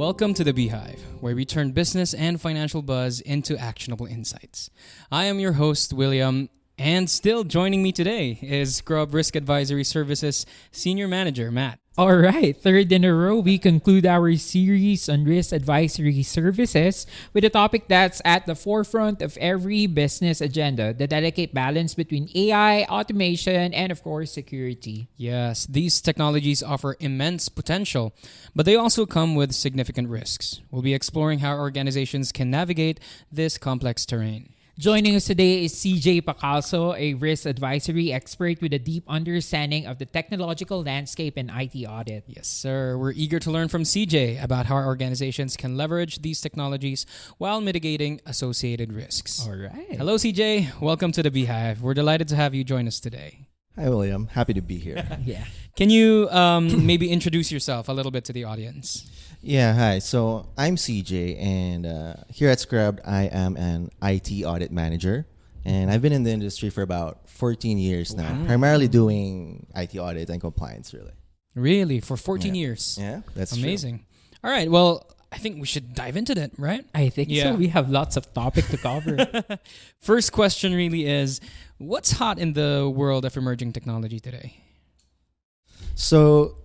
Welcome to the Beehive, where we turn business and financial buzz into actionable insights. I am your host, William, and still joining me today is Grub Risk Advisory Services Senior Manager, Matt. All right, third in a row, we conclude our series on risk advisory services with a topic that's at the forefront of every business agenda, the delicate balance between AI, automation, and of course, security. Yes, these technologies offer immense potential, but they also come with significant risks. We'll be exploring how organizations can navigate this complex terrain. Joining us today is CJ Pacalso, a risk advisory expert with a deep understanding of the technological landscape and IT audit. Yes, sir. We're eager to learn from CJ about how our organizations can leverage these technologies while mitigating associated risks. All right. Hello, CJ. Welcome to the Beehive. We're delighted to have you join us today. Hi, William. Happy to be here. Yeah. Can you maybe introduce yourself a little bit to the audience? Yeah, hi. So I'm CJ, and here at Scrubbed, I am an IT audit manager. And I've been in the industry for about 14 years now, primarily doing IT audit and compliance, really. Really? For 14 years? Yeah, that's amazing. All right. Well, I think we should dive into that, right? I think so. We have lots of topic to cover. First question really is, what's hot in the world of emerging technology today? So,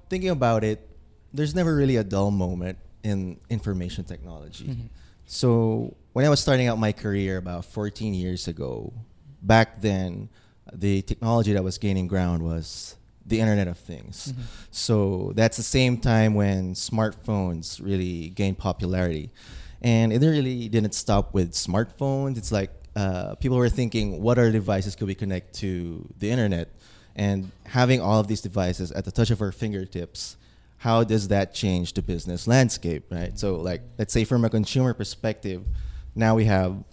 thinking about it, there's never really a dull moment in information technology. Mm-hmm. So when I was starting out my career about 14 years ago, back then, the technology that was gaining ground was the Internet of Things. Mm-hmm. So that's the same time when smartphones really gained popularity. And it really didn't stop with smartphones. It's like people were thinking, what other devices could we connect to the Internet? And having all of these devices at the touch of our fingertips, how does that change the business landscape, right? So, like, let's say from a consumer perspective, now we have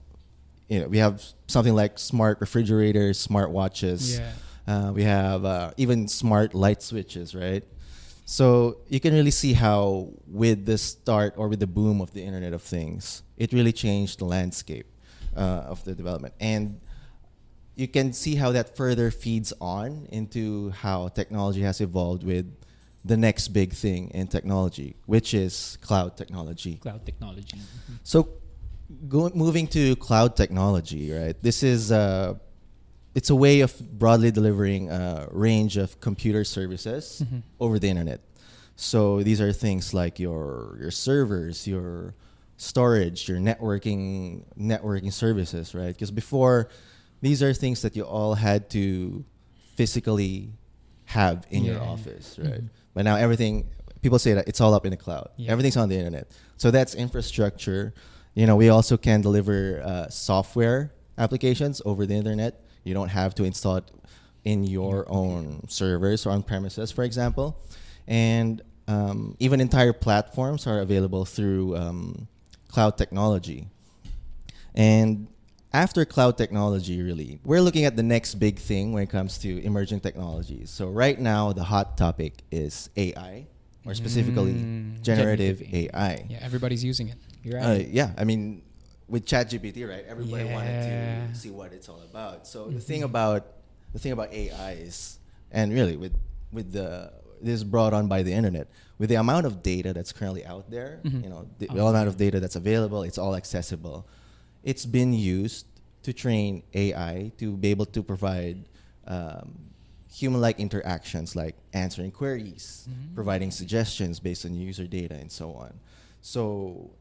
something like smart refrigerators, smart watches. Yeah. We have even smart light switches, right? So you can really see how with the start or with the boom of the Internet of Things, it really changed the landscape of the development. And you can see how that further feeds on into how technology has evolved with the next big thing in technology, which is cloud technology. Cloud technology. Mm-hmm. So moving to cloud technology, right? This is it's a way of broadly delivering a range of computer services over the internet. So these are things like your servers, your storage, your networking services, right? Because before, these are things that you all had to physically have in your office, right? Mm-hmm. But now people say that it's all up in the cloud. Yeah. Everything's on the internet. So that's infrastructure. We also can deliver software applications over the internet. You don't have to install it in your own servers or on premises, for example. And even entire platforms are available through cloud technology. And after cloud technology, really, we're looking at the next big thing when it comes to emerging technologies. So right now, the hot topic is AI, or specifically generative AI. Yeah, everybody's using it. You're right. I mean, with ChatGPT, right? Everybody wanted to see what it's all about. So the thing about AI is, and really this is brought on by the internet, with the amount of data that's currently out there, the amount of data that's available, it's all accessible. It's been used to train AI to be able to provide human-like interactions like answering queries, providing suggestions based on user data, and so on. So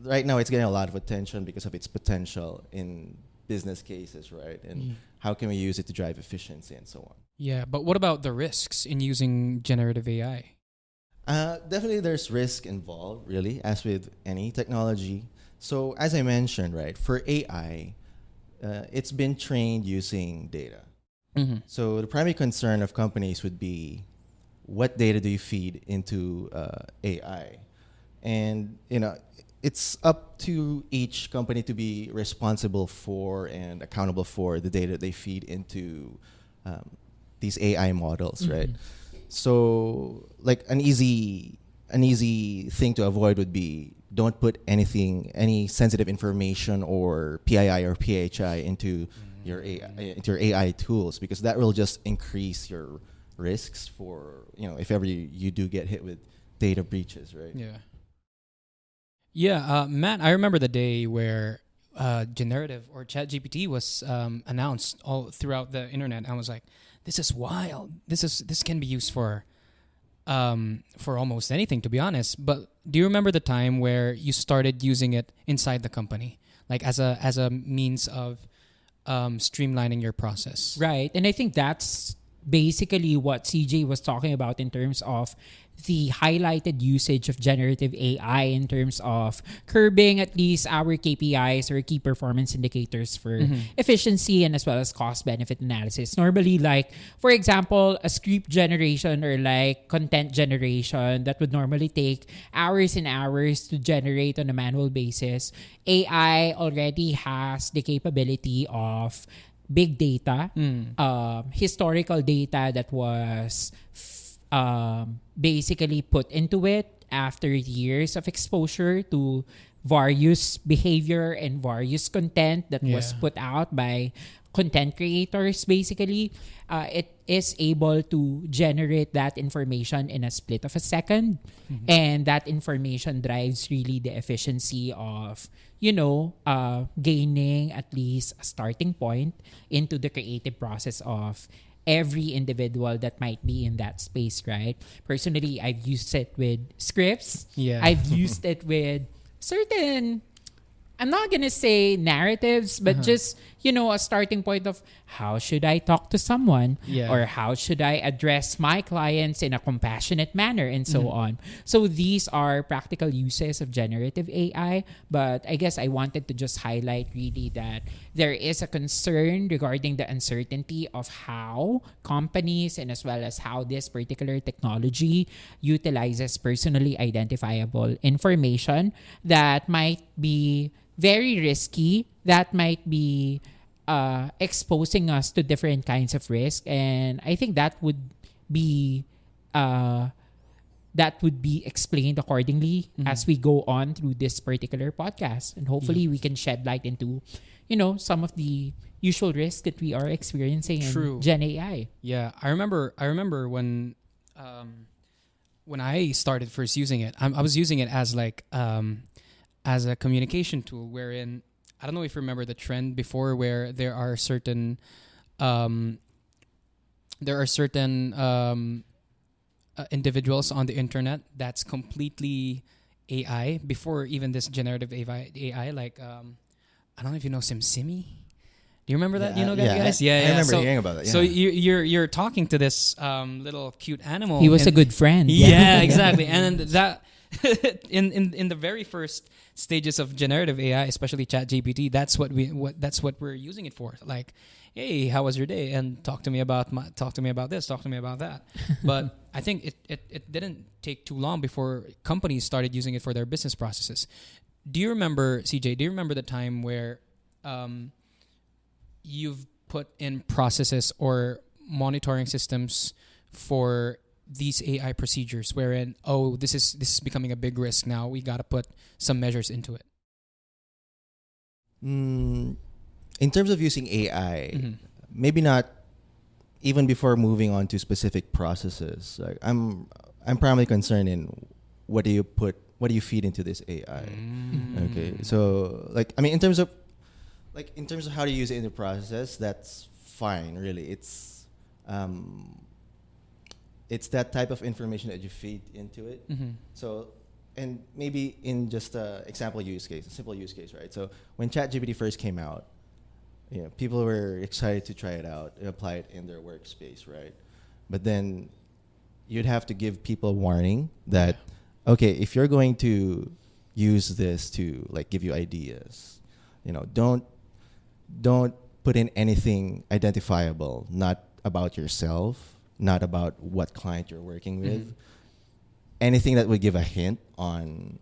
right now it's getting a lot of attention because of its potential in business cases, right? And how can we use it to drive efficiency and so on. Yeah, but what about the risks in using generative AI? Definitely there's risk involved, really, as with any technology. So as I mentioned, right, for AI, it's been trained using data. Mm-hmm. So the primary concern of companies would be, what data do you feed into AI? And, it's up to each company to be responsible for and accountable for the data they feed into these AI models, right? So, like, an easy thing to avoid would be, don't put any sensitive information or PII or PHI into your AI tools, because that will just increase your risks for, if ever you do get hit with data breaches, right? Yeah. Yeah, Matt, I remember the day where generative or ChatGPT was announced all throughout the internet. I was like, this is wild. This can be used for almost anything, to be honest. But do you remember the time where you started using it inside the company, like as a means of streamlining your process? Right. And I think that's basically what CJ was talking about in terms of the highlighted usage of generative AI in terms of curbing at least our KPIs or key performance indicators for efficiency and as well as cost benefit analysis. Normally, like, for example, a script generation or like content generation that would normally take hours and hours to generate on a manual basis, AI already has the capability of big data, historical data that was basically put into it after years of exposure to various behavior and various content that was put out by content creators. Basically, it is able to generate that information in a split of a second, and that information drives really the efficiency of gaining at least a starting point into the creative process of every individual that might be in that space, right? Personally, I've used it with scripts. Yeah. I've used it with certain, I'm not gonna say narratives, but just, a starting point of how should I talk to someone, or how should I address my clients in a compassionate manner, and so on. So these are practical uses of generative AI, but I guess I wanted to just highlight really that there is a concern regarding the uncertainty of how companies and as well as how this particular technology utilizes personally identifiable information that might be very risky, that might be exposing us to different kinds of risk. And I think that would be explained accordingly as we go on through this particular podcast. And hopefully we can shed light into, some of the usual risks that we are experiencing in Gen AI. Yeah, I remember when I started first using it, I was using it as like as a communication tool, wherein I don't know if you remember the trend before where there are certain individuals on the internet that's completely AI before even this generative AI like I don't know if you know SimSimi. Do you remember that? You know that, guys? I remember hearing about it. Yeah. So you're talking to this little cute animal. He was a good friend. Yeah, exactly. And that in the very first stages of generative AI, especially ChatGPT, that's what we're using it for. Like, hey, how was your day? And talk to me about this, talk to me about that. But I think it didn't take too long before companies started using it for their business processes. Do you remember, CJ? Do you remember the time where you've put in processes or monitoring systems for these AI procedures wherein, this is becoming a big risk now, we got to put some measures into it? In terms of using AI, maybe not even before moving on to specific processes. Like I'm primarily concerned in what do you feed into this AI? Okay. So in terms of how to use it in the process, that's fine, really. It's that type of information that you feed into it. So, and maybe in just a simple use case, right? So when ChatGPT first came out, people were excited to try it out and apply it in their workspace, right? But then you'd have to give people a warning that, okay, if you're going to use this to give you ideas, don't put in anything identifiable, not about yourself, not about what client you're working with. Anything that would give a hint on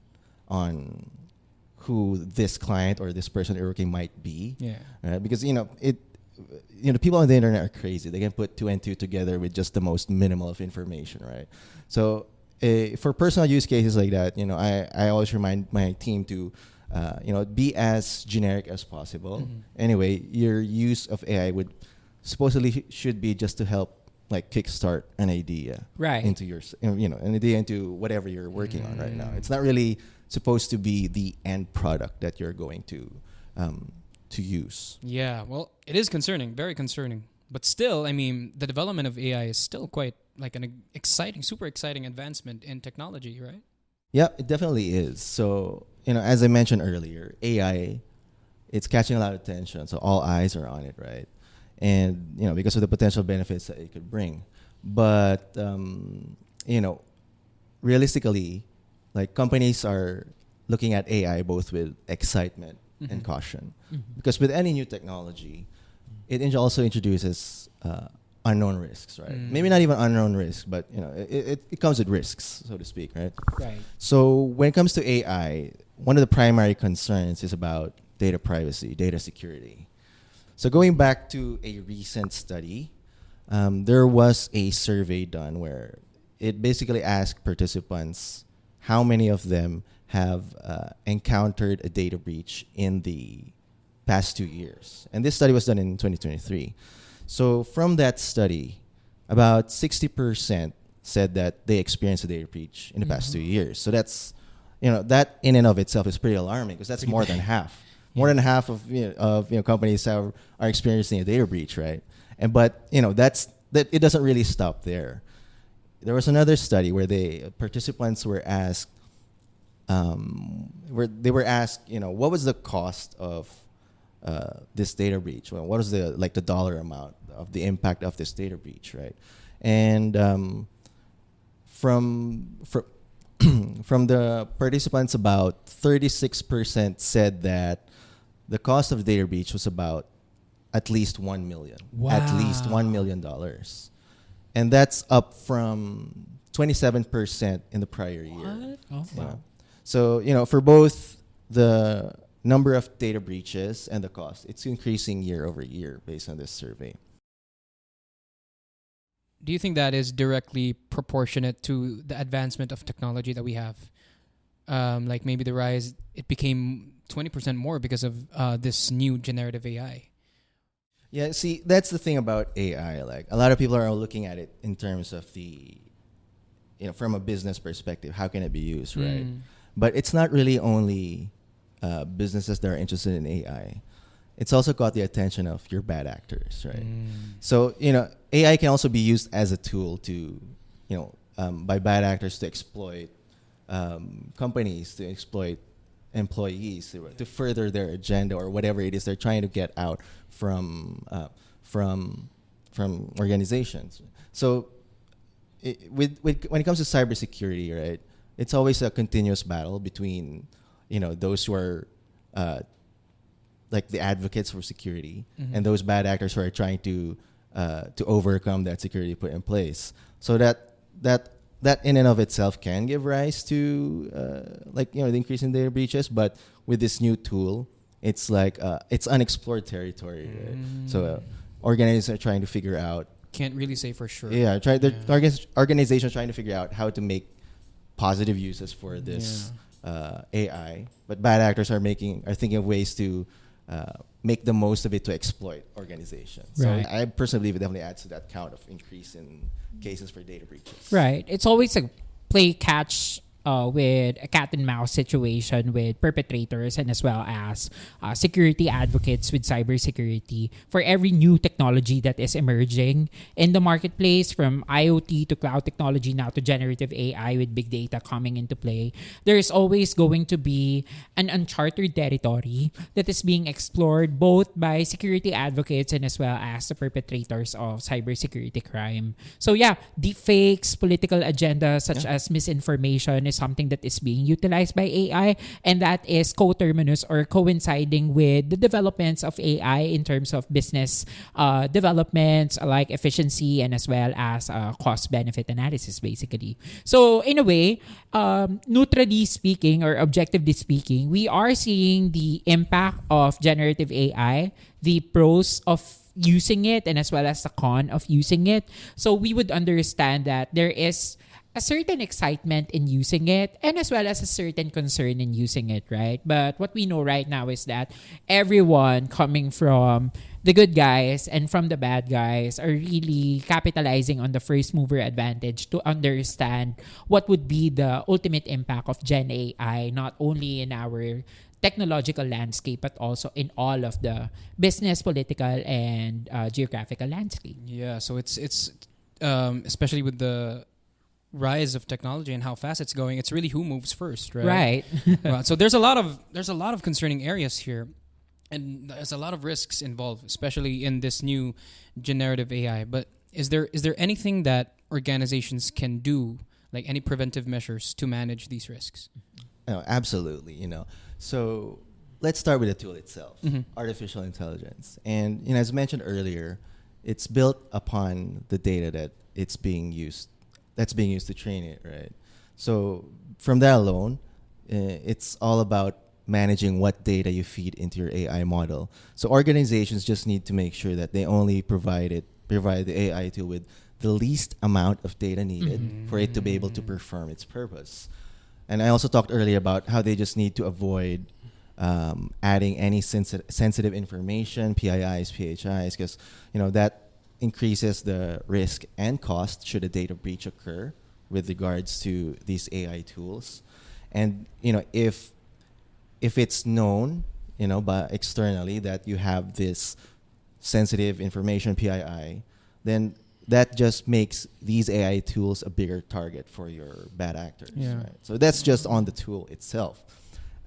who this client or this person you're working might be. Yeah. Right? Because people on the internet are crazy. They can put two and two together with just the most minimal of information, right? So for personal use cases like that, I always remind my team to be as generic as possible. Anyway, your use of AI supposedly should be just to help kickstart an idea into an idea into whatever you're working on right now. It's not really supposed to be the end product that you're going to use. Yeah, well, it is concerning, very concerning. But still, I mean, the development of AI is still quite like an exciting, super exciting advancement in technology, right? Yeah, it definitely is. So, as I mentioned earlier, AI, it's catching a lot of attention. So all eyes are on it, right? And, because of the potential benefits that it could bring. But, realistically, like companies are looking at AI both with excitement and caution. Because with any new technology, it also introduces unknown risks, right? Maybe not even unknown risks, but it comes with risks, so to speak, right? Right. So when it comes to AI, one of the primary concerns is about data privacy, data security. So going back to a recent study, there was a survey done where it basically asked participants how many of them have encountered a data breach in the past 2 years. And this study was done in 2023. So from that study, about 60% said that they experienced a data breach in the past 2 years. So that's, that in and of itself is pretty alarming because that's more than half. More than half of companies are experiencing a data breach, right? But it doesn't really stop there. There was another study where participants were asked, what was the cost of this data breach? Well, what is the dollar amount of the impact of this data breach, right? And from the participants, about 36% said that the cost of the data breach was about at least $1 million. Wow. At least $1 million. And that's up from 27% in the prior year. What? Oh, wow. So, for both the number of data breaches and the cost, it's increasing year over year based on this survey. Do you think that is directly proportionate to the advancement of technology that we have? Like maybe the rise, it became 20% more because of this new generative AI. Yeah, see, that's the thing about AI. Like, a lot of people are looking at it in terms of from a business perspective, how can it be used, right? But it's not really only businesses that are interested in AI. It's also got the attention of your bad actors, right? So, AI can also be used as a tool to, by bad actors to exploit companies, to exploit employees, to further their agenda or whatever it is they're trying to get out from organizations. So, when it comes to cybersecurity, right, it's always a continuous battle between, those who are like the advocates for security and those bad actors who are trying to overcome that security put in place. So that in and of itself can give rise to the increase in data breaches. But with this new tool, it's like it's unexplored territory. Right? So organizations are trying to figure out. Can't really say for sure. Yeah, organizations are trying to figure out how to make positive uses for this AI, but bad actors are thinking of ways to make the most of it to exploit organizations. Right. So I personally believe it definitely adds to that count of increase in cases for data breaches. Right. It's always a play catch with a cat and mouse situation with perpetrators and as well as security advocates with cybersecurity for every new technology that is emerging in the marketplace, from IoT to cloud technology now to generative AI with big data coming into play. There's always going to be an uncharted territory that is being explored both by security advocates and as well as the perpetrators of cybersecurity crime. So yeah, deepfakes, political agendas such as misinformation is something that is being utilized by AI, and that is coterminous or coinciding with the developments of AI in terms of business developments like efficiency and as well as cost-benefit analysis, basically. So in a way, neutrally speaking or objectively speaking, we are seeing the impact of generative AI, the pros of using it and as well as the con of using it. So we would understand that there is a certain excitement in using it and as well as a certain concern in using it, right? But what we know right now is that everyone coming from the good guys and from the bad guys are really capitalizing on the first mover advantage to understand what would be the ultimate impact of Gen AI, not only in our technological landscape, but also in all of the business, political, and geographical landscape. Yeah, so it's especially with the rise of technology and how fast it's going, it's really who moves first, right? Right. So there's a lot of concerning areas here, and there's a lot of risks involved, especially in this new generative AI. But is there anything that organizations can do, like any preventive measures to manage these risks? No, absolutely. So let's start with the tool itself, artificial intelligence. And as mentioned earlier, it's built upon the data that's being used to train it, right? So from that alone, it's all about managing what data you feed into your AI model. So organizations just need to make sure that they only provide the AI tool with the least amount of data needed for it to be able to perform its purpose. And I also talked earlier about how they just need to avoid adding any sensitive information, PIIs, PHIs, because that increases the risk and cost should a data breach occur with regards to these AI tools. And if it's known by externally that you have this sensitive information, PII, then that just makes these AI tools a bigger target for your bad actors. Yeah. Right? So that's just on the tool itself.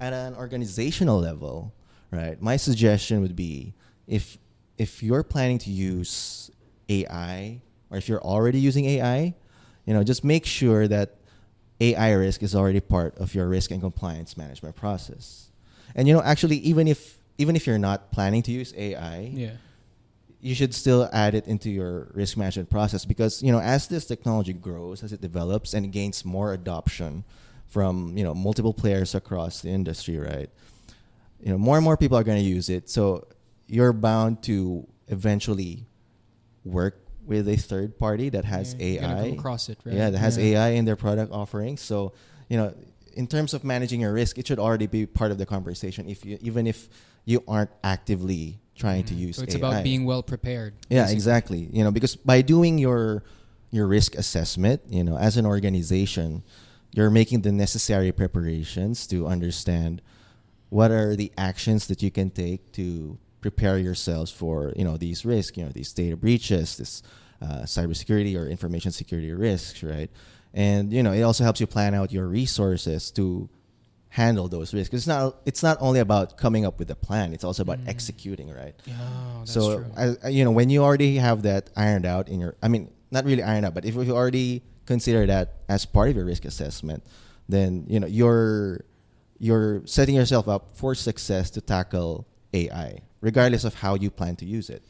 At an organizational level, right, my suggestion would be if you're planning to use AI, or if you're already using AI, just make sure that AI risk is already part of your risk and compliance management process. And actually, even if you're not planning to use AI, you should still add it into your risk management process, because as this technology grows, as it develops and gains more adoption from multiple players across the industry, right? More and more people are going to use it, so you're bound to eventually work with a third party that has AI. You're gonna come across it, right? Yeah, that has AI in their product offerings. So in terms of managing your risk, it should already be part of the conversation, even if you aren't actively trying to use AI. So it's about being well prepared. Yeah, basically. exactly. Because by doing your risk assessment, as an organization, you're making the necessary preparations to understand what are the actions that you can take to prepare yourselves for these risks, these data breaches, this cybersecurity or information security risks, right? And it also helps you plan out your resources to handle those risks. It's not only about coming up with a plan; it's also about executing, right? Yeah, that's so true. when you already have that ironed out not really ironed out, but if you already consider that as part of your risk assessment, then you're setting yourself up for success to tackle AI, regardless of how you plan to use it.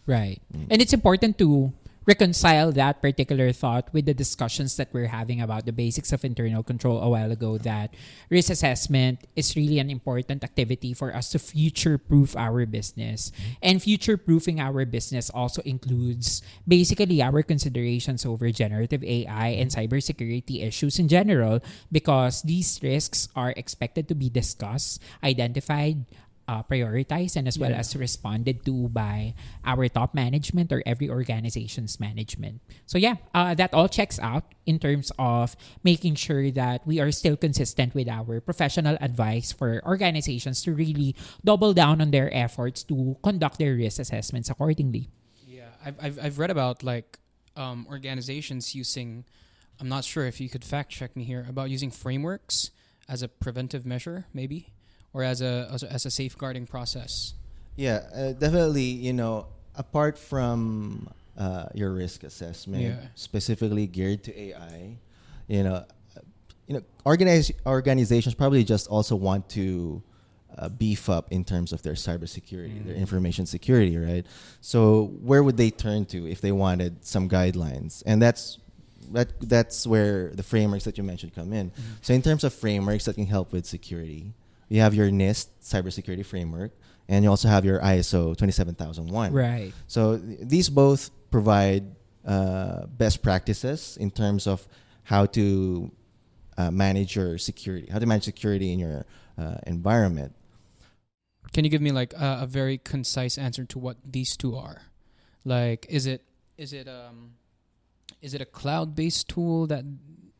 Right. And it's important to reconcile that particular thought with the discussions that we're having about the basics of internal control a while ago, that risk assessment is really an important activity for us to future-proof our business. And future-proofing our business also includes basically our considerations over generative AI and cybersecurity issues in general, because these risks are expected to be discussed, identified, prioritized, and as well as responded to by our top management or every organization's management. So that all checks out in terms of making sure that we are still consistent with our professional advice for organizations to really double down on their efforts to conduct their risk assessments accordingly. Yeah, I've read about organizations using, I'm not sure if you could fact check me here, about using frameworks as a preventive measure, maybe, or as a safeguarding process. Yeah, definitely. Apart from your risk assessment, specifically geared to AI, organizations probably just also want to beef up in terms of their cybersecurity, their information security, right? So where would they turn to if they wanted some guidelines? And that's where the frameworks that you mentioned come in. So in terms of frameworks that can help with security, you have your NIST cybersecurity framework, and you also have your ISO 27001. Right. So these both provide best practices in terms of how to manage your security, in your environment. Can you give me like a very concise answer to what these two are? Like, is it a cloud-based tool that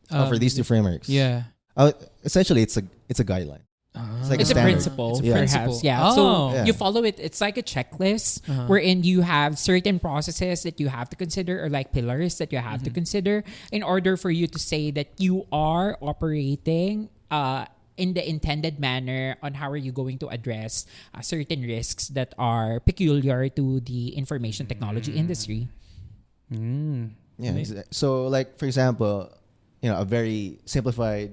For these two frameworks. Yeah. Essentially, it's a guideline. It's like It's a standard. principle, It's a perhaps. principle. Yeah. Oh. So Yeah. you follow it. It's like a checklist wherein you have certain processes that you have to consider, or like pillars that you have to consider in order for you to say that you are operating in the intended manner on how are you going to address certain risks that are peculiar to the information technology industry. Yeah. So, like for example, a very simplified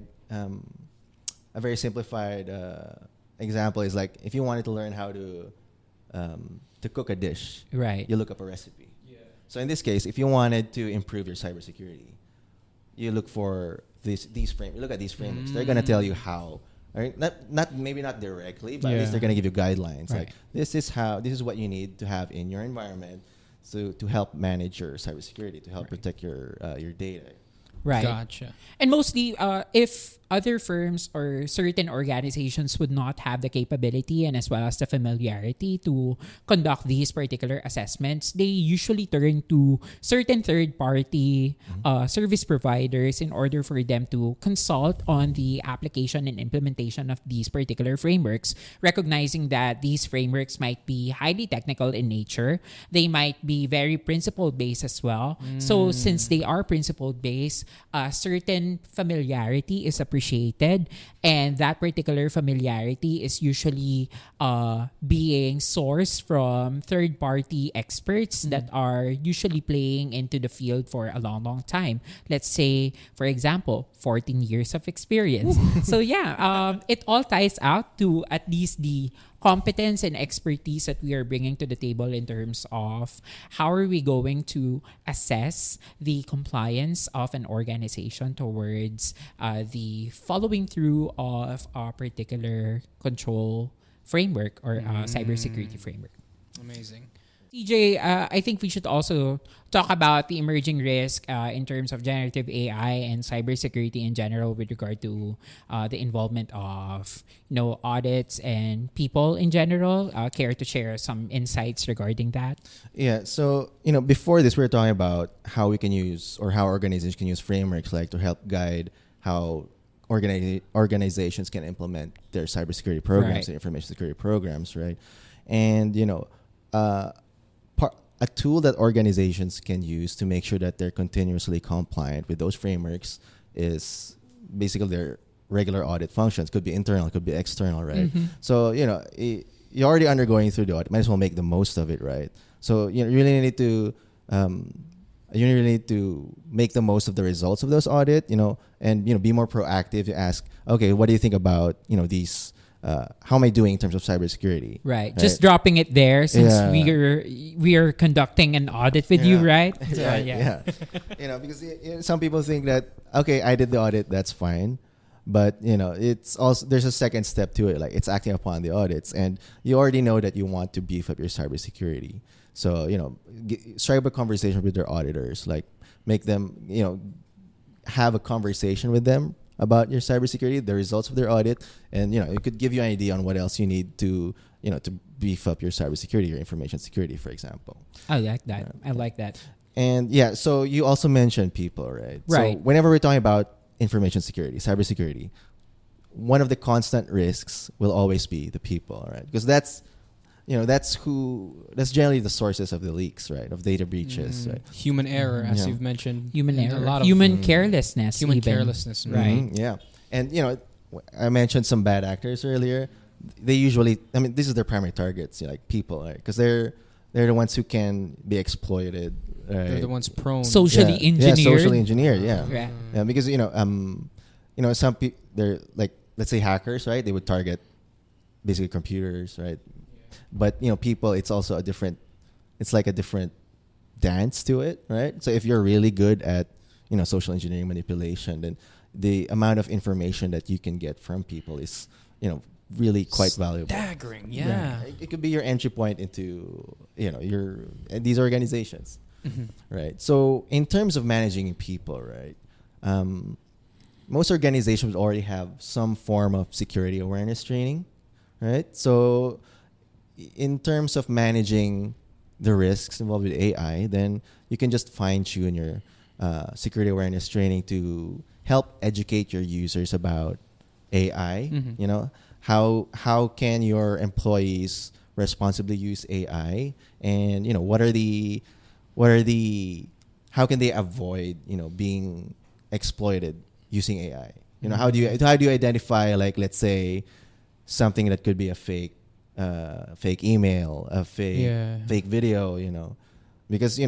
example is like if you wanted to learn how to cook a dish, Right. you look up a recipe. Yeah. So in this case, if you wanted to improve your cybersecurity, you look for these frameworks. You look at these frameworks. They're gonna tell you how. Right? Maybe not directly, but at least they're gonna give you guidelines. Right. Like this is what you need to have in your environment to help manage your cybersecurity, to help protect your data. Right. Gotcha. And mostly, if other firms or certain organizations would not have the capability and as well as the familiarity to conduct these particular assessments, they usually turn to certain third-party service providers in order for them to consult on the application and implementation of these particular frameworks, recognizing that these frameworks might be highly technical in nature. They might be very principle-based as well. So since they are principle-based, certain familiarity is appreciated, and that particular familiarity is usually being sourced from third-party experts that are usually playing into the field for a long time. Let's say, for example, 14 years of experience. So yeah, it all ties out to at least the competence and expertise that we are bringing to the table in terms of how are we going to assess the compliance of an organization towards the following through of a particular control framework or cybersecurity framework. Amazing. TJ, I think we should also talk about the emerging risk in terms of generative AI and cybersecurity in general with regard to the involvement of audits and people in general. Care to share some insights regarding that? Yeah. So before this, we were talking about how we can use or how organizations can use frameworks like to help guide how organizations can implement their cybersecurity programs and information security programs, right? And a tool that organizations can use to make sure that they're continuously compliant with those frameworks is basically their regular audit functions. Could be internal, could be external, right? So, you're already undergoing through the audit. Might as well make the most of it, right? So, you really need to make the most of the results of those audit, and be more proactive. You ask, okay, what do you think about these? How am I doing in terms of cybersecurity? Right. Just dropping it there since we are conducting an audit with you, right? Yeah. Because some people think that, okay, I did the audit, that's fine. But, it's also, there's a second step to it. Like it's acting upon the audits, and you already know that you want to beef up your cybersecurity. So, strike up a conversation with their auditors, like make them, have a conversation with them about your cybersecurity, the results of their audit, and it could give you an idea on what else you need to to beef up your cybersecurity, your information security, for example. I like that. I like that. And so you also mentioned people, right? Right. So whenever we're talking about information security, cybersecurity, one of the constant risks will always be the people, right? Because that's generally the sources of the leaks, right? Of data breaches, right? Human error, as you've mentioned. Human error. A lot of human carelessness. human even. carelessness, Right. Yeah. And I mentioned some bad actors earlier. They usually, this is their primary targets, like people, right? Because they're the ones who can be exploited. Right? They're the ones prone. Socially engineered. Yeah, socially engineered. Yeah. Yeah. Yeah, because some people, they're like, let's say hackers, right? They would target basically computers, right? But people, it's also it's like a different dance to it, right? So if you're really good at social engineering manipulation, then the amount of information that you can get from people is really quite valuable. Staggering, yeah. It could be your entry point into these organizations, right? So in terms of managing people, right, most organizations already have some form of security awareness training, right? So in terms of managing the risks involved with AI, then you can just fine tune your security awareness training to help educate your users about AI. Mm-hmm. You know, how can your employees responsibly use AI, and you know what are the how can they avoid being exploited using AI? You know, how do you identify, like, let's say something that could be a fake email, a fake video, because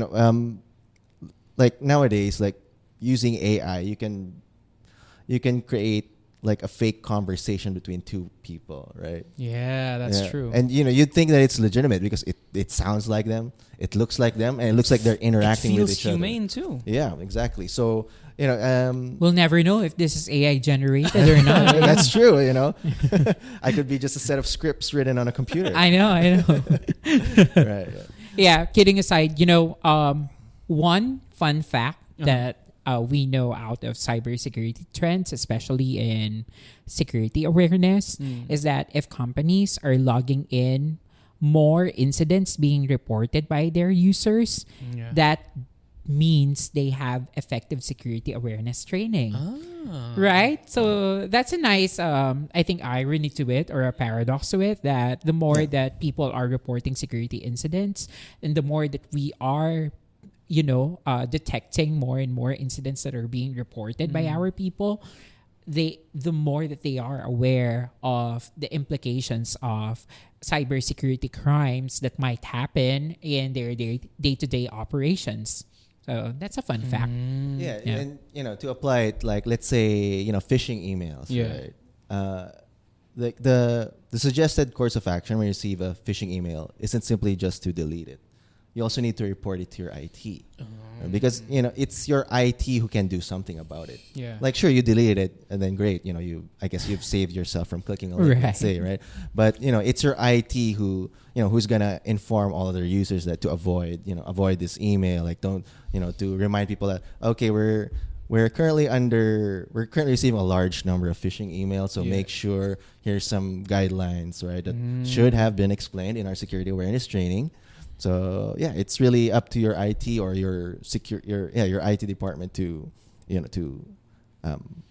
like nowadays, like using AI, you can create like a fake conversation between two people, right? Yeah, that's true. And you'd think that it's legitimate because it sounds like them, it looks like them, and it looks like they're interacting with each other. It feels humane too. Yeah, exactly. So we'll never know if this is AI generated or not. that's true. I could be just a set of scripts written on a computer. I know. Right. Yeah, kidding aside, one fun fact that we know out of cybersecurity trends, especially in security awareness, is that if companies are logging in more incidents being reported by their users, that means they have effective security awareness training. Right? So that's a nice, I think, irony to it, or a paradox to it, that the more that people are reporting security incidents, and the more that we are detecting more and more incidents that are being reported by our people, the more that they are aware of the implications of cybersecurity crimes that might happen in their day-to-day operations. So that's a fun fact. Yeah, and to apply it, like, let's say phishing emails, right? Like the suggested course of action when you receive a phishing email isn't simply just to delete it. You also need to report it to your IT, because it's your IT who can do something about it. Yeah. Like, sure, you deleted it, and then great, I guess you've saved yourself from clicking a link, let's say, right? But it's your IT who's gonna inform all other users that to avoid this email, like don't to remind people that, okay, we're currently receiving a large number of phishing emails, so make sure here's some guidelines, right, that should have been explained in our security awareness training. So it's really up to your IT or your IT department to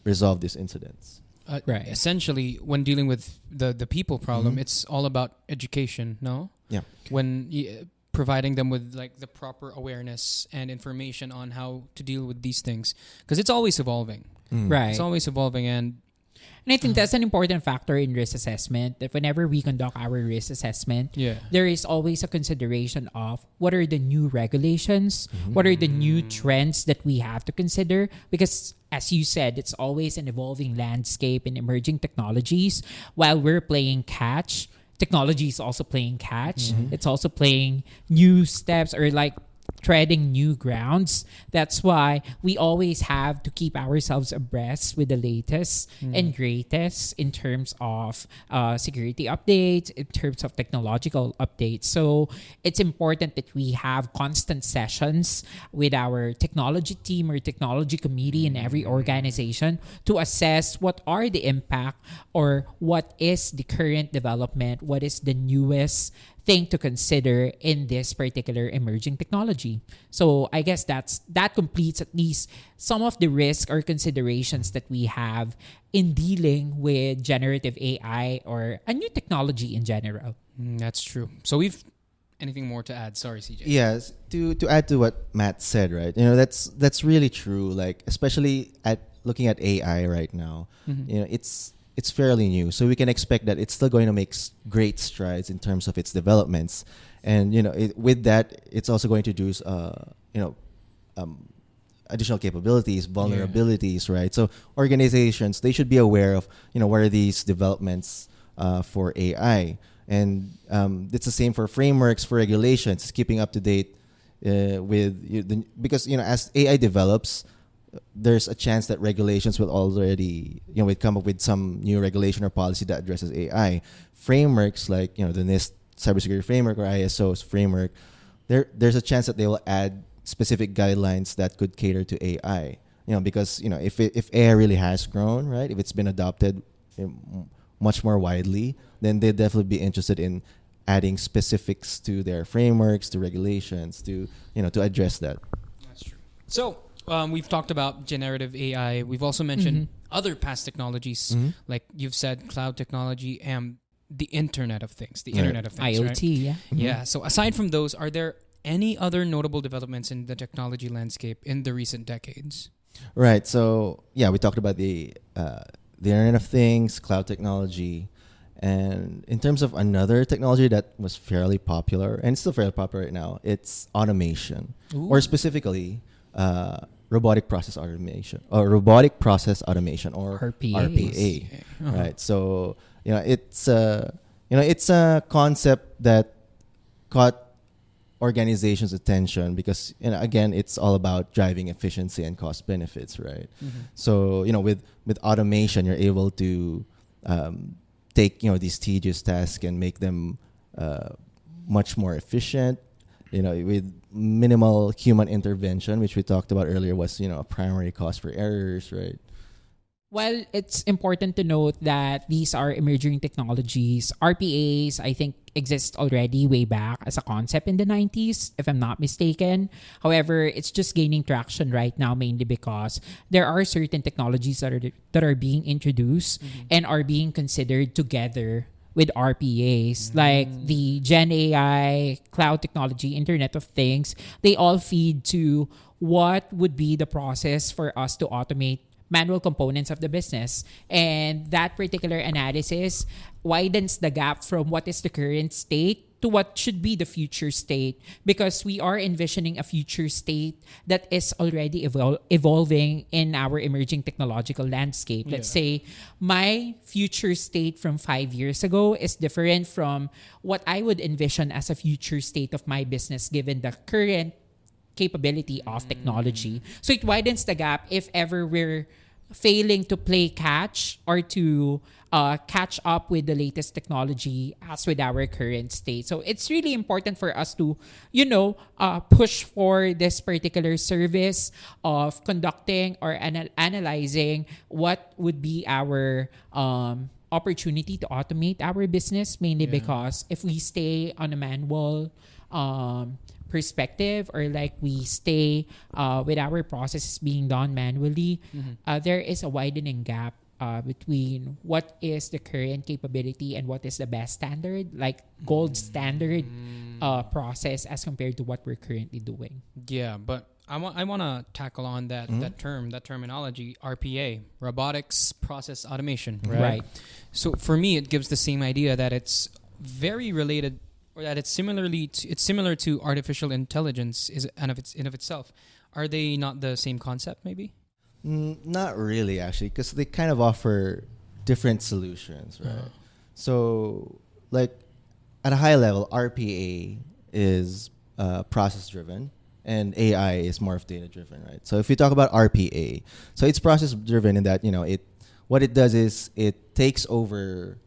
resolve these incidents. Right. Essentially, when dealing with the people problem, it's all about education. No. Yeah. When providing them with like the proper awareness and information on how to deal with these things, because it's always evolving. Right. It's always evolving, and I think that's an important factor in risk assessment. That whenever we conduct our risk assessment, there is always a consideration of what are the new regulations, what are the new trends that we have to consider. Because as you said, it's always an evolving landscape and emerging technologies. While we're playing catch, technology is also playing catch. It's also playing new steps, or like treading new grounds. That's why we always have to keep ourselves abreast with the latest and greatest in terms of security updates, in terms of technological updates. So it's important that we have constant sessions with our technology team or technology committee in every organization to assess what are the impact, or what is the current development, what is the newest thing to consider in this particular emerging technology. So I guess that completes at least some of the risk or considerations that we have in dealing with generative AI or a new technology in general. That's true. So anything more to add? Sorry, CJ. Yes, to add to what Matt said, right? That's really true. Like, especially at looking at AI right now, it's fairly new, so we can expect that it's still going to make great strides in terms of its developments, and with that, it's also going to introduce additional capabilities, vulnerabilities, right? So organizations, they should be aware of what are these developments for AI, and it's the same for frameworks, for regulations, keeping up to date because as AI develops, there's a chance that regulations will already, will come up with some new regulation or policy that addresses AI. Frameworks like, the NIST cybersecurity framework or ISO's framework, there's a chance that they will add specific guidelines that could cater to AI. Because, if AI really has grown, right, if it's been adopted much more widely, then they'd definitely be interested in adding specifics to their frameworks, to regulations, to to address that. That's true. So we've talked about generative AI. We've also mentioned other past technologies, like you've said, cloud technology and the Internet of Things, Internet of Things, IoT, right? yeah. Yeah. So aside from those, are there any other notable developments in the technology landscape in the recent decades? Right. So yeah, we talked about the Internet of Things, cloud technology, and in terms of another technology that was fairly popular and it's still fairly popular right now, it's automation, or specifically robotic process automation, or RPA. Right. So it's it's a concept that caught organizations' attention because again, it's all about driving efficiency and cost benefits, right? So with automation, you're able to take these tedious tasks and make them much more efficient. With minimal human intervention, which we talked about earlier, was a primary cause for errors, right? Well, it's important to note that these are emerging technologies. RPAs, I think, exist already way back as a concept in the 90s, if I'm not mistaken. However, it's just gaining traction right now, mainly because there are certain technologies that are being introduced and are being considered together with RPAs, like the Gen AI, cloud technology, Internet of Things. They all feed to what would be the process for us to automate manual components of the business. And that particular analysis widens the gap from what is the current state to what should be the future state, because we are envisioning a future state that is already evolving in our emerging technological landscape. Let's say my future state from 5 years ago is different from what I would envision as a future state of my business given the current capability of technology. So it widens the gap if ever we're failing to play catch or to catch up with the latest technology as with our current state. So it's really important for us to, push for this particular service of conducting or analyzing what would be our opportunity to automate our business, mainly because if we stay on a manual perspective, or like we stay with our processes being done manually, there is a widening gap between what is the current capability and what is the best standard, like gold standard process as compared to what we're currently doing. Yeah, but I want to tackle on that terminology, RPA, robotics process automation, right? So for me, it gives the same idea that it's very related, or that it's similar to artificial intelligence in of itself. Are they not the same concept, maybe? Not really, actually, because they kind of offer different solutions, right? So, like, at a high level, RPA is process-driven, and AI is more of data-driven, right? So if we talk about RPA, so it's process-driven in that, what it does is it takes over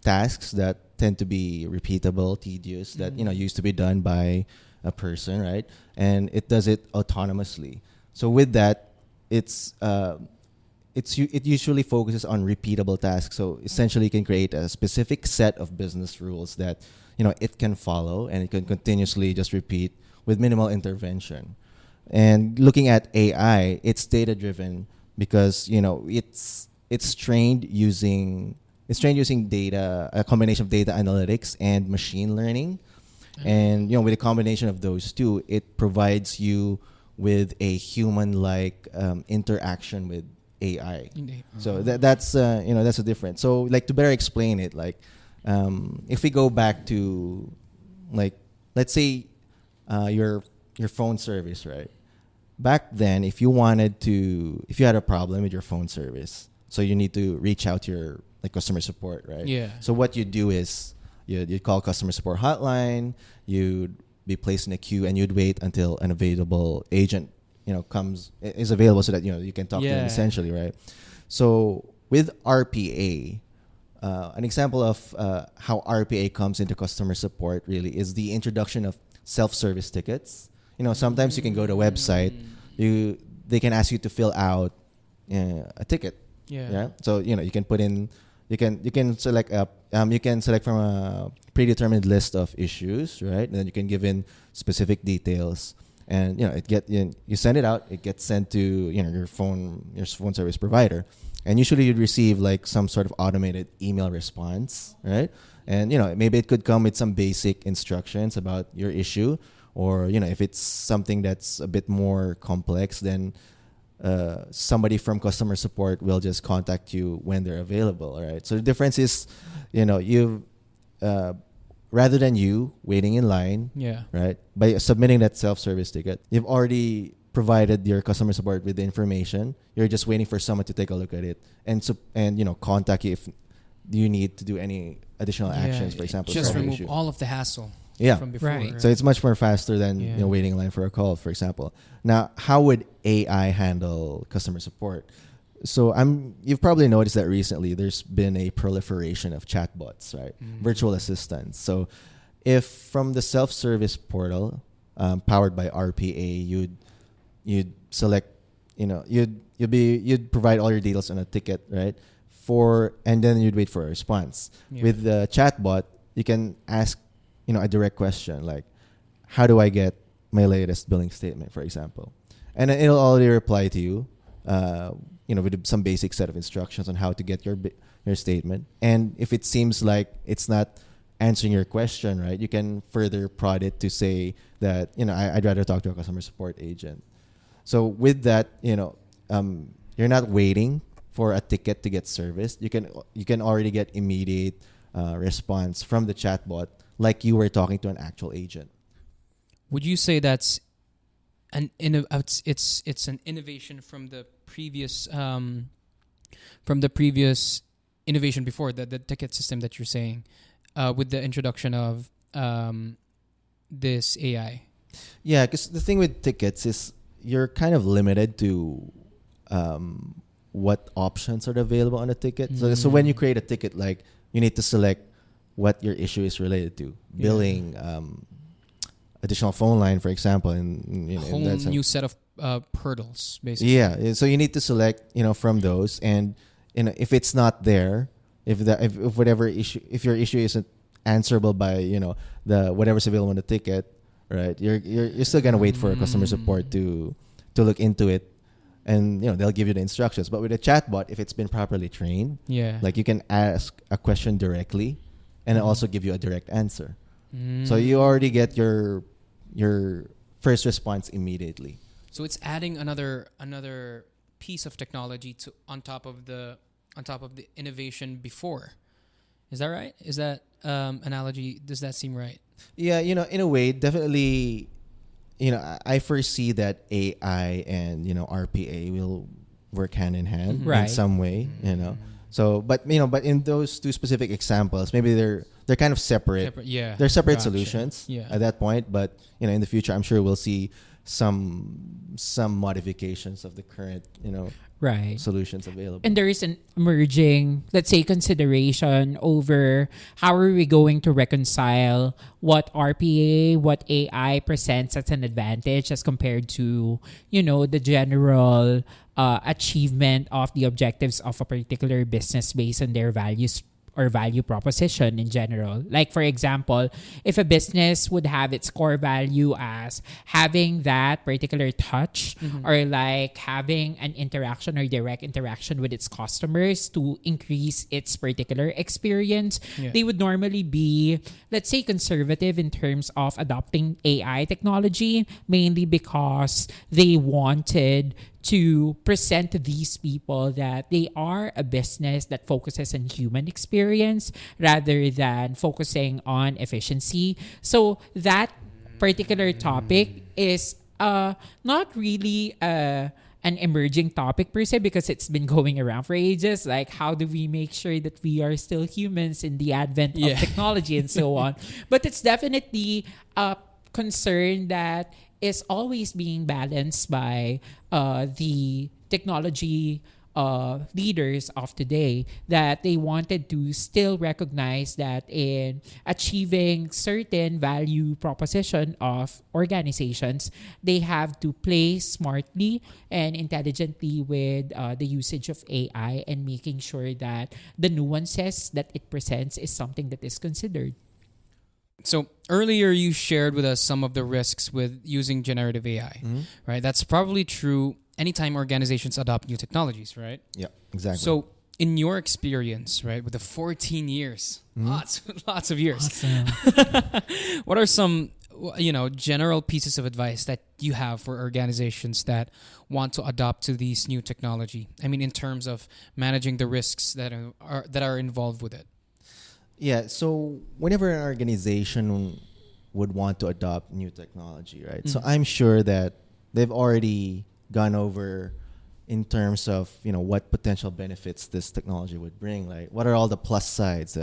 tasks that tend to be repeatable, tedious, that used to be done by a person, right? And it does it autonomously. So with that, it usually focuses on repeatable tasks. So essentially, you can create a specific set of business rules that it can follow, and it can continuously just repeat with minimal intervention. And looking at AI, it's data driven because it's trained using data, a combination of data analytics and machine learning. And with a combination of those two, it provides you with a human-like interaction with AI. So that's a difference. So like, to better explain it, like if we go back to, like, let's say your phone service, right? Back then, if you had a problem with your phone service, so you need to reach out to your customer support, right? Yeah. So what you do is you'd call customer support hotline, you'd be placed in a queue, and you'd wait until an available agent is available so that you can talk to them, essentially, right? So with RPA, an example of how RPA comes into customer support really is the introduction of self-service tickets. Sometimes you can go to a website, they can ask you to fill out a ticket. Yeah. So you can put in, you can select from predetermined list of issues, right? And then you can give in specific details, and you send it out. It gets sent to your phone service provider, and usually you'd receive like some sort of automated email response, right? And maybe it could come with some basic instructions about your issue, or if it's something that's a bit more complex, then somebody from customer support will just contact you when they're available, right? So the difference is, you rather than you waiting in line, right, by submitting that self-service ticket, you've already provided your customer support with the information. You're just waiting for someone to take a look at it and contact you if you need to do any additional actions, for example. Just remove all of the hassle. Yeah. From before, Right. So it's much more faster than waiting in line for a call, for example. Now, how would AI handle customer support? So you've probably noticed that recently there's been a proliferation of chatbots, right? Virtual assistants. So if from the self-service portal powered by RPA, you'd select, you'd provide all your details on a ticket, right? And then you'd wait for a response. Yeah. With the chatbot, you can ask a direct question like, how do I get my latest billing statement, for example? And then it'll already reply to you, with some basic set of instructions on how to get your statement. And if it seems like it's not answering your question, right, you can further prod it to say that, I'd rather talk to a customer support agent. So with that, you're not waiting for a ticket to get serviced. You can already get immediate response from the chatbot, like you were talking to an actual agent. Would you say that's it's an innovation from the previous innovation before the ticket system that you're saying, with the introduction of this AI? Yeah, because the thing with tickets is you're kind of limited to what options are available on a ticket. So when you create a ticket, like you need to select what your issue is related to, billing, additional phone line, for example, and a whole new set of hurdles, basically. Yeah, so you need to select, from those, and if it's not there, if whatever issue, if your issue isn't answerable by the whatever's available on the ticket, right? You're still gonna wait for customer support to look into it, and they'll give you the instructions. But with a chatbot, if it's been properly trained, like you can ask a question directly, and it also give you a direct answer. So you already get your first response immediately. So it's adding another piece of technology on top of the innovation before. Is that right? Is that analogy? Does that seem right? Yeah, in a way, definitely. I foresee that AI and RPA will work hand in hand in some way. So, but in those two specific examples, maybe they're kind of separate. They're separate solutions at that point. But in the future, I'm sure we'll see some modifications of the current solutions available. And there is an emerging, let's say, consideration over how are we going to reconcile what RPA, what AI presents as an advantage as compared to, the general achievement of the objectives of a particular business based on their values or value proposition in general. Like, for example, if a business would have its core value as having that particular touch or like having an interaction or direct interaction with its customers to increase its particular experience, they would normally be, let's say, conservative in terms of adopting AI technology, mainly because they wanted to present to these people that they are a business that focuses on human experience rather than focusing on efficiency. So that particular topic is not really an emerging topic per se, because it's been going around for ages. Like, how do we make sure that we are still humans in the advent of technology and so on? But it's definitely a concern that is always being balanced by the technology leaders of today, that they wanted to still recognize that in achieving certain value proposition of organizations, they have to play smartly and intelligently with the usage of AI and making sure that the nuances that it presents is something that is considered. So earlier you shared with us some of the risks with using generative AI, right? That's probably true anytime organizations adopt new technologies, right? Yeah, exactly. So in your experience, right, with the 14 years, lots of years, Awesome. what are some general pieces of advice that you have for organizations that want to adopt to these new technology? I mean, in terms of managing the risks that are involved with it. Yeah, so whenever an organization would want to adopt new technology, right? So I'm sure that they've already gone over in terms of, what potential benefits this technology would bring. Like, what are all the plus sides,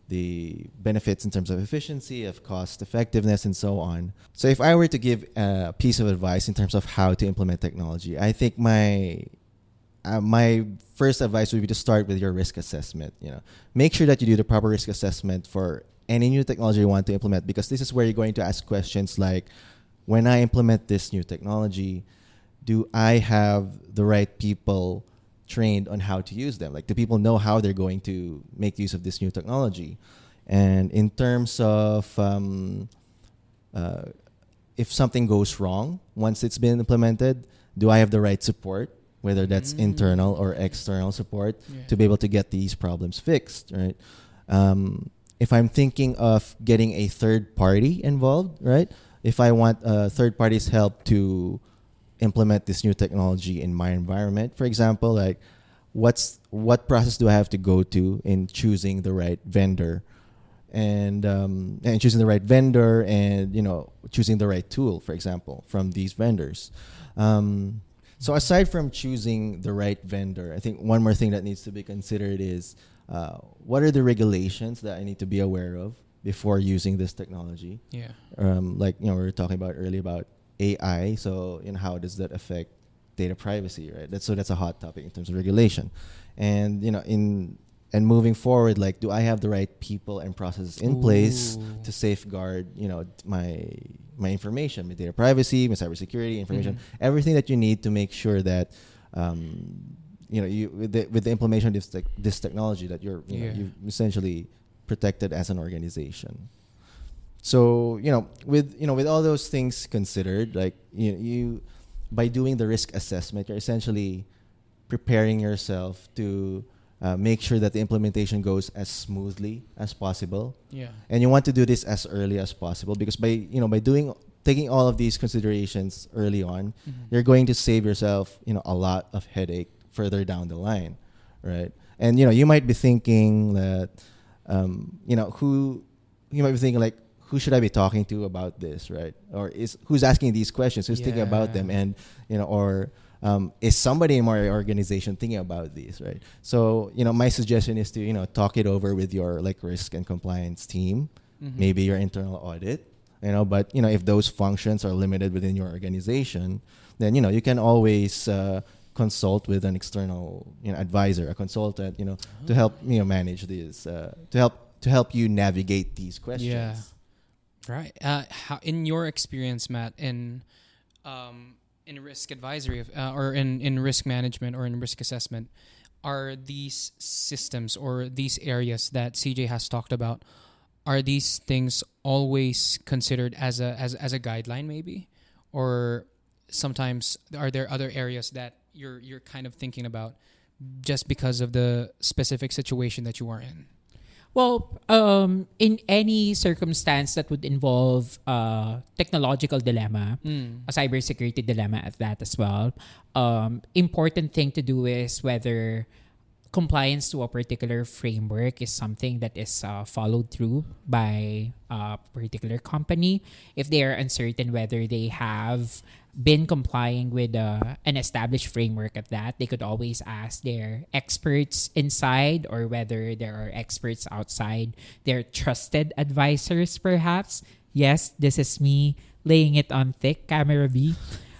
the benefits in terms of efficiency, of cost effectiveness, and so on. So if I were to give a piece of advice in terms of how to implement technology, I think my first advice would be to start with your risk assessment. Make sure that you do the proper risk assessment for any new technology you want to implement, because this is where you're going to ask questions like, when I implement this new technology, do I have the right people trained on how to use them? Like, do people know how they're going to make use of this new technology? And in terms of if something goes wrong once it's been implemented, do I have the right support, whether that's internal or external support, to be able to get these problems fixed, right? If I'm thinking of getting a third party involved, right? If I want third party's help to implement this new technology in my environment, for example, like what process do I have to go to in choosing the right vendor, and choosing the right vendor, and choosing the right tool, for example, from these vendors. So aside from choosing the right vendor, I think one more thing that needs to be considered is what are the regulations that I need to be aware of before using this technology? Yeah. Like we were talking about earlier about AI. So how does that affect data privacy, right? That's a hot topic in terms of regulation, and and moving forward, like, do I have the right people and processes in place to safeguard my information, my data privacy, my cybersecurity information, everything that you need to make sure that you with the implementation of this technology that you're you've essentially protected as an organization. So with all those things considered, like you by doing the risk assessment, you're essentially preparing yourself to make sure that the implementation goes as smoothly as possible. Yeah. And you want to do this as early as possible, because by taking all of these considerations early on, you're going to save yourself a lot of headache further down the line, right? And you might be thinking that who should I be talking to about this, right? Or who's asking these questions? Who's thinking about them? And is somebody in my organization thinking about these, right? So my suggestion is to talk it over with your risk and compliance team, maybe your internal audit, but if those functions are limited within your organization, then you can always consult with an external advisor, a consultant, to help manage these, to help you navigate these questions. Yeah. Right. How, in your experience, Matt, in risk advisory or in risk management or in risk assessment, are these systems or these areas that CJ has talked about, are these things always considered as a guideline, maybe, or sometimes are there other areas that you're kind of thinking about just because of the specific situation that you are in? Well, in any circumstance that would involve a technological dilemma, a cybersecurity dilemma at that as well, important thing to do is whether compliance to a particular framework is something that is followed through by a particular company. If they are uncertain whether they have been complying with an established framework at that, they could always ask their experts inside, or whether there are experts outside, their trusted advisors perhaps. Yes, this is me laying it on thick, camera B.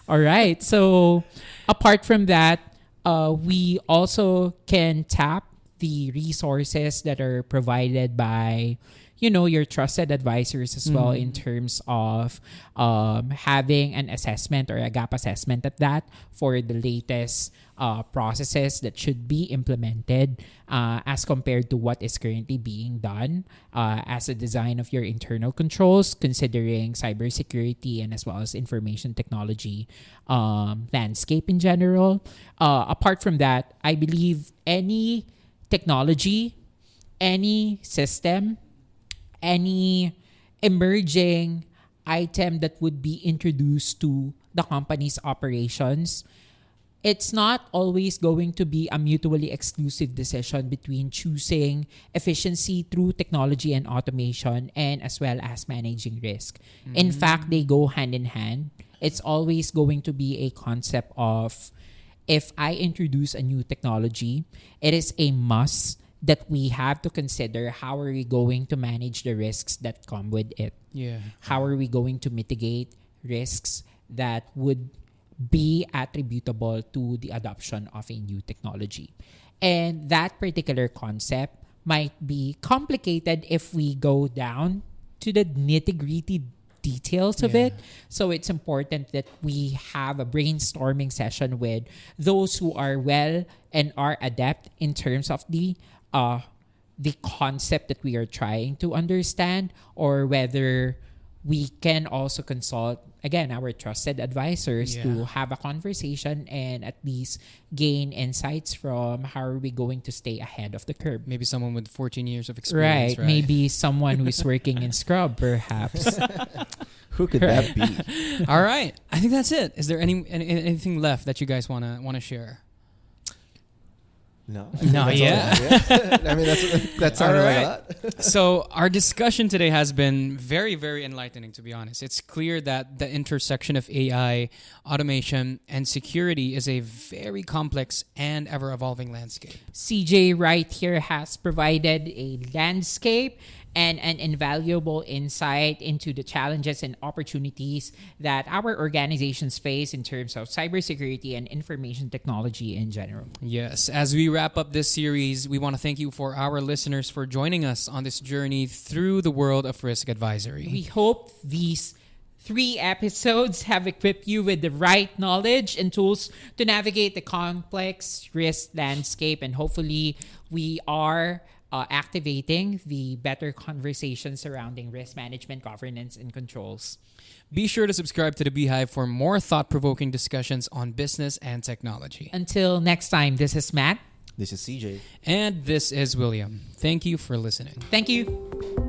All right. So apart from that, we also can tap the resources that are provided by your trusted advisors as well in terms of having an assessment or a gap assessment at that for the latest processes that should be implemented as compared to what is currently being done as a design of your internal controls, considering cybersecurity and as well as information technology landscape in general. Apart from that, I believe any technology, any system, any emerging item that would be introduced to the company's operations, it's not always going to be a mutually exclusive decision between choosing efficiency through technology and automation and as well as managing risk. In fact, they go hand in hand. It's always going to be a concept of, if I introduce a new technology, it is a must that we have to consider how are we going to manage the risks that come with it. Yeah. How are we going to mitigate risks that would be attributable to the adoption of a new technology? And that particular concept might be complicated if we go down to the nitty-gritty details of it. So it's important that we have a brainstorming session with those who are well and are adept in terms of the concept that we are trying to understand, or whether we can also consult, again, our trusted advisors to have a conversation and at least gain insights from how are we going to stay ahead of the curve. Maybe someone with 14 years of experience, right? Maybe someone who's working in Scrub, perhaps. Who could that be? All right. I think that's it. Is there anything left that you guys want to share? No. No, yeah. I mean, that sounded like a lot. So our discussion today has been very, very enlightening, to be honest. It's clear that the intersection of AI, automation, and security is a very complex and ever-evolving landscape. CJ right here has provided a landscape and an invaluable insight into the challenges and opportunities that our organizations face in terms of cybersecurity and information technology in general. Yes. As we wrap up this series, we want to thank you for our listeners for joining us on this journey through the world of risk advisory. We hope these 3 episodes have equipped you with the right knowledge and tools to navigate the complex risk landscape, and hopefully we are activating the better conversation surrounding risk management, governance, and controls. Be sure to subscribe to the Beehive for more thought-provoking discussions on business and technology. Until next time, this is Matt. This is CJ. And this is William. Thank you for listening. Thank you.